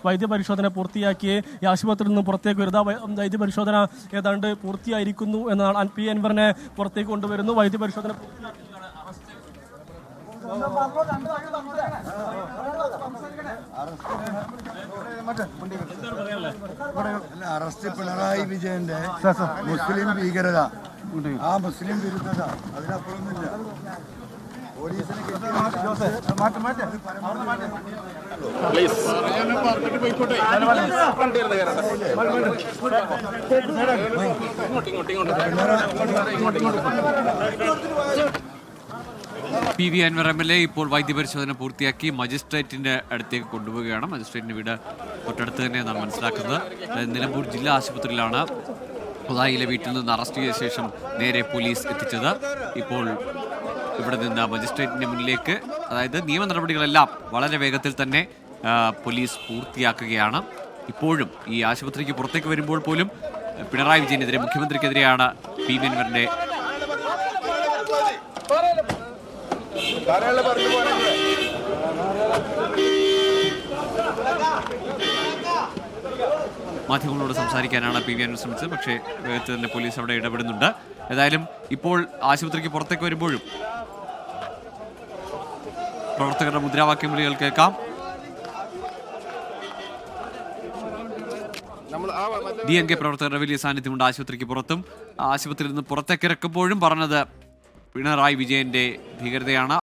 വൈദ്യപരിശോധന പൂർത്തിയാക്കി ഈ ആശുപത്രിയിൽ നിന്ന് പുറത്തേക്ക് വരുന്നത്. വൈദ്യപരിശോധന ഏതാണ്ട് പൂർത്തിയായിരിക്കുന്നു എന്നാണ്. പി അൻവറിനെ പുറത്തേക്ക് കൊണ്ടുവരുന്നു. വൈദ്യപരിശോധന അറസ്റ്റ് പിണറായി വിജയന്റെ മുസ്ലിം ഭീകരത, ആ മുസ്ലിം വിരുദ്ധത, അതിനപ്പുറമൊന്നുമില്ല. പോലീസിനെ P V Anwar M L A ഇപ്പോൾ വൈദ്യപരിശോധന പൂർത്തിയാക്കി മജിസ്ട്രേറ്റിന്റെ അടുത്തേക്ക് കൊണ്ടുപോവുകയാണ്. മജിസ്ട്രേറ്റിന്റെ വീട് തൊട്ടടുത്ത് തന്നെ എന്നാണ് മനസ്സിലാക്കുന്നത്. നിലമ്പൂർ ജില്ലാ ആശുപത്രിയിലാണ് ഉദായിലെ വീട്ടിൽ നിന്ന് അറസ്റ്റ് ചെയ്ത ശേഷം നേരെ പോലീസ് എത്തിച്ചത്. ഇപ്പോൾ ഇവിടെ നിന്ന് മജിസ്ട്രേറ്റിന്റെ മുന്നിലേക്ക്, അതായത് നിയമ നടപടികളെല്ലാം വളരെ വേഗത്തിൽ തന്നെ പോലീസ് പൂർത്തിയാക്കുകയാണ്. ഇപ്പോഴും ഈ ആശുപത്രിക്ക് പുറത്തേക്ക് വരുമ്പോൾ പോലും പിണറായി വിജയനെതിരെ, മുഖ്യമന്ത്രിക്കെതിരെയാണ് പി വി അൻവറിന്റെ മാധ്യമങ്ങളോട് സംസാരിക്കാനാണ് പി വി അൻവർ ശ്രമിച്ചത്. പക്ഷേ വേഗത്തിൽ തന്നെ പോലീസ് അവിടെ ഇടപെടുന്നുണ്ട്. ഏതായാലും ഇപ്പോൾ ആശുപത്രിക്ക് പുറത്തേക്ക് വരുമ്പോഴും പ്രവർത്തകരുടെ മുദ്രാവാക്യം വിളികൾ കേൾക്കാം. DNK പ്രവർത്തകരുടെ വലിയ സാന്നിധ്യമുണ്ട് ആശുപത്രിക്ക് പുറത്തും. ആശുപത്രിയിൽ നിന്ന് പുറത്തേക്ക് ഇറക്കുമ്പോഴും പറഞ്ഞത് പിണറായി വിജയന്റെ ഭീകരതയാണ്.